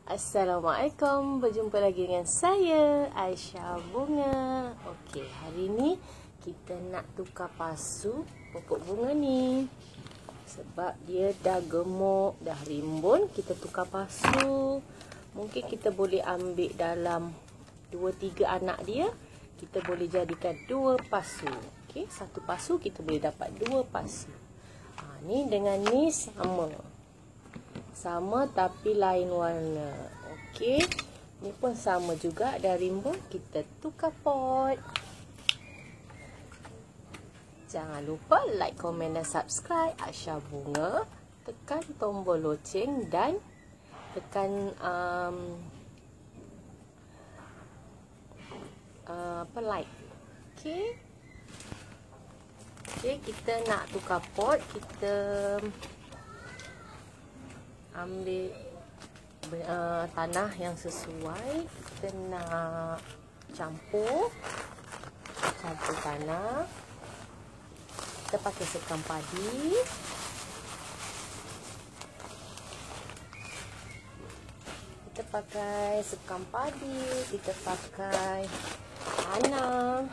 Assalamualaikum, berjumpa lagi dengan saya Aisyah Bunga. Okey, hari ni kita nak tukar pasu pokok bunga ni. Sebab dia dah gemuk, dah rimbun, kita tukar pasu. Mungkin kita boleh ambil dalam 2-3 anak dia, kita boleh jadikan 2 pasu. Okey, satu pasu kita boleh dapat 2 pasu. Ni dengan ni sama tapi lain warna. Okey, ni pun sama juga, dah rimbun, kita tukar pot. Jangan lupa like, komen dan subscribe Aisyah Bunga. Tekan tombol loceng dan tekan like. Okey. Okey, kita nak tukar pot, kita ambil tanah yang sesuai. Kita nak campur tanah. Kita pakai sekam padi. Kita pakai sekam padi, kita pakai tanah.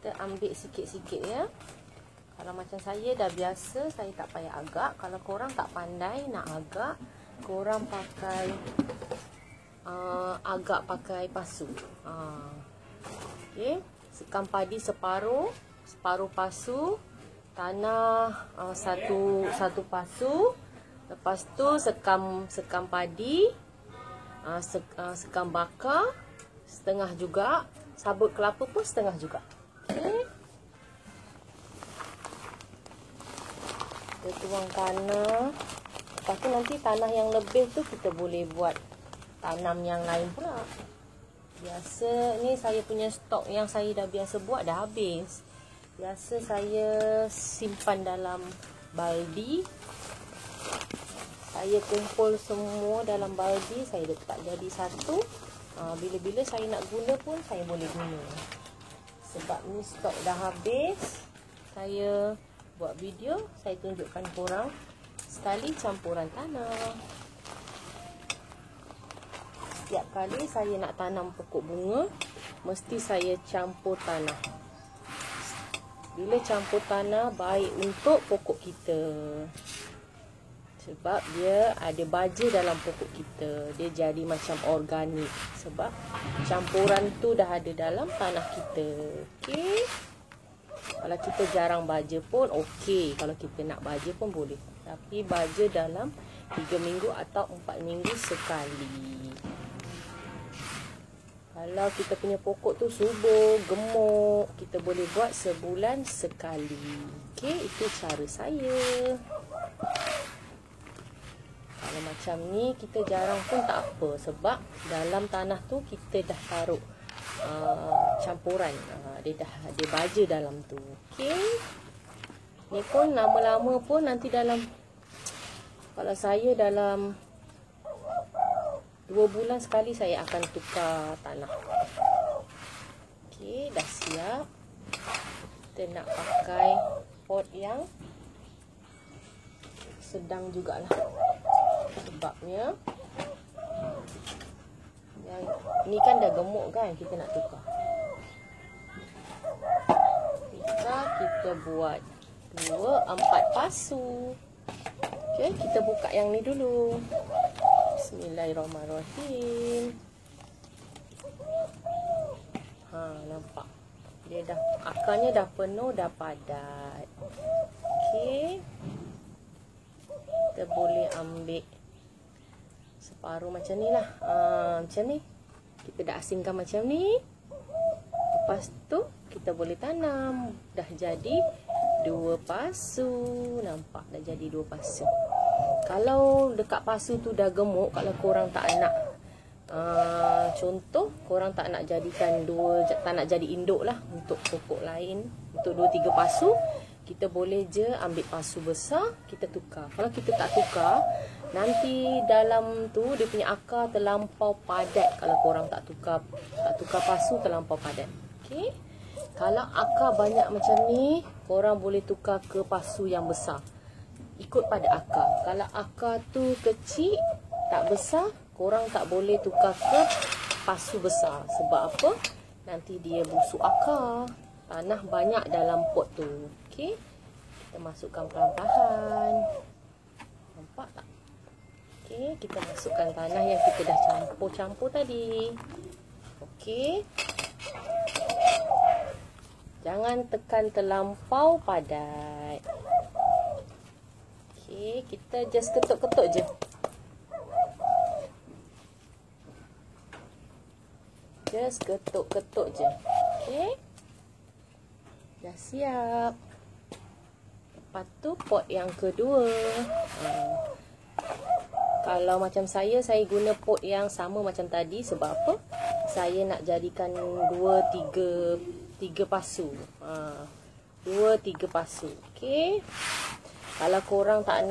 Kita ambil sikit-sikit ya. Kalau macam saya dah biasa, saya tak payah agak. Kalau korang tak pandai nak agak, korang pakai agak pakai pasu. Okey, sekam padi separuh pasu, tanah satu pasu. Lepas tu sekam padi, sekam bakar setengah juga, sabut kelapa pun setengah juga. Okey. Kita tuang tanah. Lepas tu nanti tanah yang lebih tu kita boleh buat tanam yang lain pula. Biasa ni saya punya stok yang saya dah biasa buat dah habis. Biasa saya simpan dalam baldi. Saya kumpul semua dalam baldi, saya letak jadi satu. Bila-bila saya nak guna pun saya boleh guna. Sebab ni stok dah habis, saya buat video, saya tunjukkan korang sekali campuran tanah. Setiap kali saya nak tanam pokok bunga, mesti saya campur tanah. Bila campur tanah, baik untuk pokok kita. Sebab dia ada baja dalam pokok kita, dia jadi macam organik. Sebab campuran tu dah ada dalam tanah kita. Okey. Kalau kita jarang baja pun okey. Kalau kita nak baja pun boleh. Tapi baja dalam 3 minggu atau 4 minggu sekali. Kalau kita punya pokok tu subur, gemuk, kita boleh buat sebulan sekali. Okey, itu cara saya. Kalau macam ni kita jarang pun tak apa. Sebab dalam tanah tu kita dah taruh campuran, dia dah ada baja dalam tu. Okey, ni pun lama-lama pun nanti dalam, kalau saya dalam 2 bulan sekali saya akan tukar tanah. Okey, dah siap. Kita nak pakai pot yang sedang jugalah. Sebabnya ni kan dah gemuk kan, kita nak tukar. Kita buat 2-4 pasu. Okey, kita buka yang ni dulu. Bismillahirrahmanirrahim. Nampak? Dia dah, akarnya dah penuh, dah padat. Okey. Kita boleh ambil separuh macam ni lah. Macam ni. Kita dah asingkan macam ni. Lepas tu kita boleh tanam. Dah jadi 2 pasu. Nampak? Dah jadi 2 pasu. Kalau dekat pasu tu dah gemuk, kalau korang tak nak contoh, korang tak nak jadikan tak nak jadi induk lah untuk pokok lain, untuk 2-3 pasu, kita boleh je ambil pasu besar, kita tukar. Kalau kita tak tukar, nanti dalam tu dia punya akar terlampau padat. Kalau korang tak tukar pasu, terlampau padat. Okey. Kalau akar banyak macam ni, korang boleh tukar ke pasu yang besar. ikut pada akar. Kalau akar tu kecil, tak besar, korang tak boleh tukar ke pasu besar. Sebab apa? Nanti dia busuk akar. Tanah banyak dalam pot tu. Okey. Kita masukkan perlahan-lahan. Nampak tak? Okey, kita masukkan tanah yang kita dah campur-campur tadi. Okey. Jangan tekan terlampau padat. Okey, kita just ketuk-ketuk je. Just ketuk-ketuk je. Okey. Dah siap. Lepas tu pot yang kedua. Kalau macam saya guna pot yang sama macam tadi. Sebab apa? Saya nak jadikan 2-3 pasu. 2-3 pasu. Okey. Kalau korang tak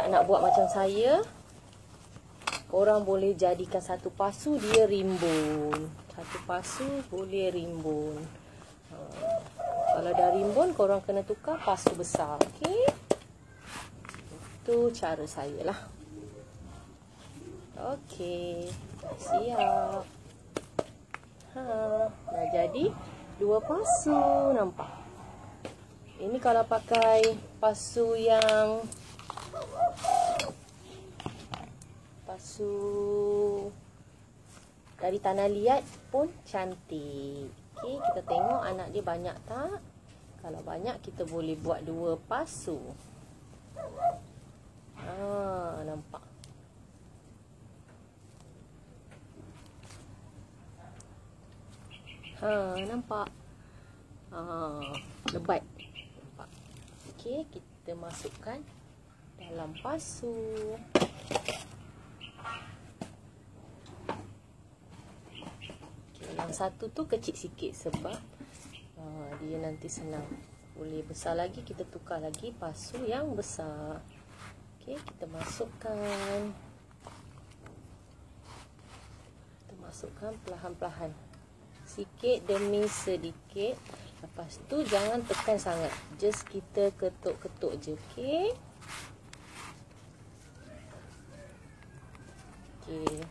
nak buat macam saya, korang boleh jadikan satu pasu dia rimbun. Satu pasu boleh rimbun. Kalau dah rimbun, korang kena tukar pasu besar. Okey. Itu cara saya lah. Okey, dah siap. Dah jadi 2 pasu, nampak? Ini kalau pakai pasu yang dari tanah liat pun cantik. Okey, kita tengok anak dia banyak tak? Kalau banyak, kita boleh buat 2 pasu. Nampak? Nampak? Lebat. Nampak? Okey, kita masukkan dalam pasu. Okey, yang satu tu kecil sikit sebab dia nanti senang. Boleh besar lagi, kita tukar lagi pasu yang besar. Okey, kita masukkan. Kita masukkan perlahan-lahan. Sikit demi sedikit. Lepas tu jangan tekan sangat. Just kita ketuk-ketuk je. Okey. Okey.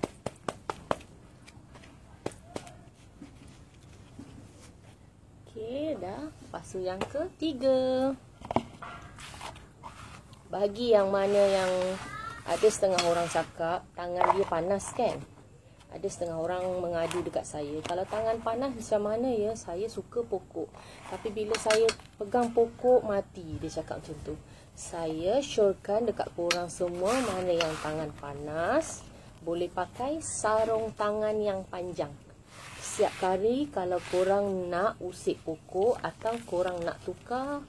Okey, dah. Pasu yang ketiga. Bagi yang mana yang ada setengah orang cakap tangan dia panas kan? Ada setengah orang mengadu dekat saya, kalau tangan panas macam mana ya, saya suka pokok. Tapi bila saya pegang pokok, mati. Dia cakap macam tu. Saya syorkan dekat korang semua, mana yang tangan panas, boleh pakai sarung tangan yang panjang. Setiap kali kalau korang nak usik pokok atau korang nak tukar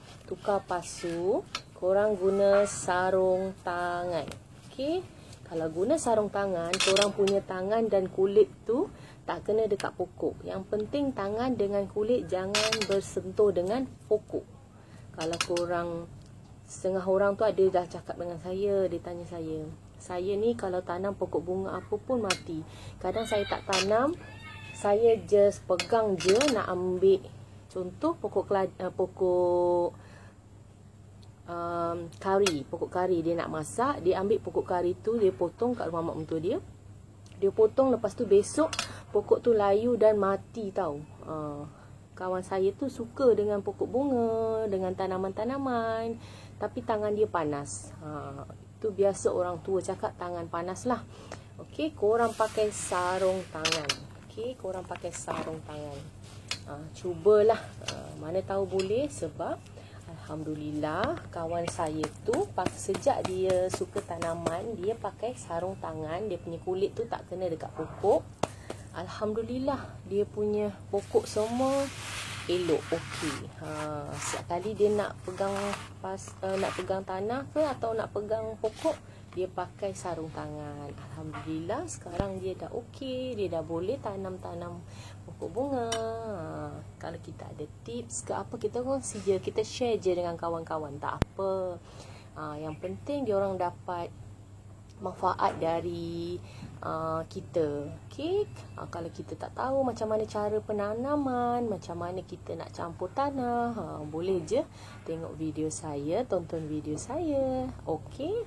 pasu, korang guna sarung tangan. Okey. Kalau guna sarung tangan, korang punya tangan dan kulit tu tak kena dekat pokok. Yang penting tangan dengan kulit jangan bersentuh dengan pokok. Kalau korang, setengah orang tu ada dah cakap dengan saya, dia tanya saya ni kalau tanam pokok bunga apa pun mati. Kadang saya tak tanam, saya just pegang je nak ambil. Contoh pokok kari, pokok kari dia nak masak, dia ambil pokok kari tu, dia potong kat rumah mak mentua dia. Dia potong, lepas tu besok pokok tu layu dan mati tau. Kawan saya tu suka dengan pokok bunga, dengan tanaman-tanaman, tapi tangan dia panas. Itu biasa orang tua cakap tangan panas lah. Okey, korang pakai sarung tangan. Okey, korang pakai sarung tangan. Cubalah, mana tahu boleh, sebab alhamdulillah, kawan saya tu sejak dia suka tanaman, dia pakai sarung tangan, dia punya kulit tu tak kena dekat pokok. Alhamdulillah, dia punya pokok semua elok, okey. Setiap kali dia nak pegang tanah ke atau nak pegang pokok, dia pakai sarung tangan. Alhamdulillah, sekarang dia dah okey, dia dah boleh tanam-tanam pokok bunga. Kalau kita ada tips ke apa, kita kongsi je, kita share je dengan kawan-kawan, tak apa. Yang penting dia orang dapat manfaat dari kita. Okey, kalau kita tak tahu macam mana cara penanaman, macam mana kita nak campur tanah, boleh je tengok video saya, tonton video saya. Okey,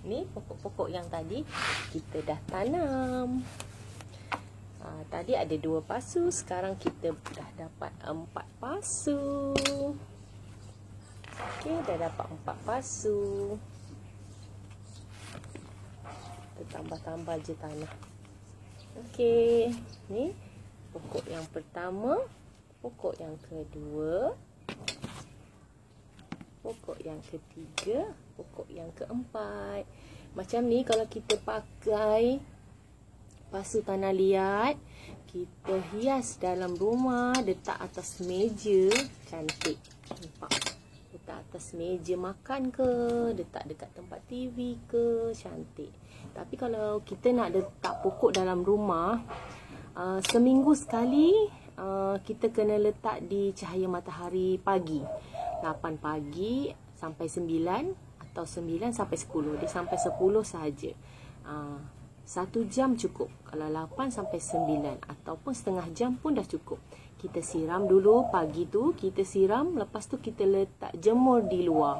ni pokok-pokok yang tadi kita dah tanam. Tadi ada 2 pasu, sekarang kita dah dapat 4 pasu. Okey, dah dapat 4 pasu. Kita tambah-tambah je tanah. Okey, ni pokok yang pertama, pokok yang kedua, pokok yang ketiga, pokok yang keempat. Macam ni kalau kita pakai pasu tanah liat, kita hias dalam rumah, letak atas meja, cantik. Nampak? Letak atas meja makan ke, letak dekat tempat TV ke, cantik. Tapi kalau kita nak letak pokok dalam rumah, seminggu sekali kita kena letak di cahaya matahari pagi. 8 pagi sampai 9 atau 9 sampai 10. Dia sampai 10 saja. 1 jam cukup. Kalau 8 sampai 9 ataupun setengah jam pun dah cukup. Kita siram dulu pagi tu, kita siram, lepas tu kita letak jemur di luar.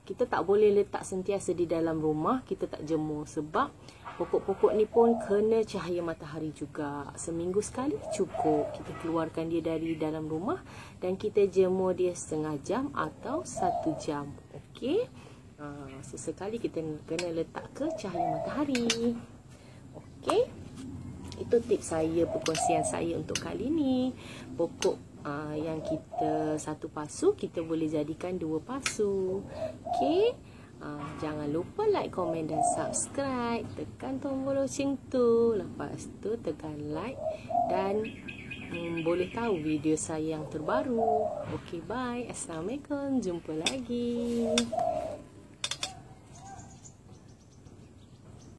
Kita tak boleh letak sentiasa di dalam rumah, kita tak jemur sebab pokok-pokok ni pun kena cahaya matahari juga. Seminggu sekali cukup. Kita keluarkan dia dari dalam rumah dan kita jemur dia setengah jam atau 1 jam. Okey. Sesekali kita kena letak ke cahaya matahari. Okey. Itu tips saya, perkongsian saya untuk kali ni. Pokok yang kita 1 pasu, kita boleh jadikan 2 pasu. Okey. Jangan lupa like, komen dan subscribe. Tekan tombol loceng tu. Lepas tu tekan like dan boleh tahu video saya yang terbaru. Okey, bye. Assalamualaikum. Jumpa lagi.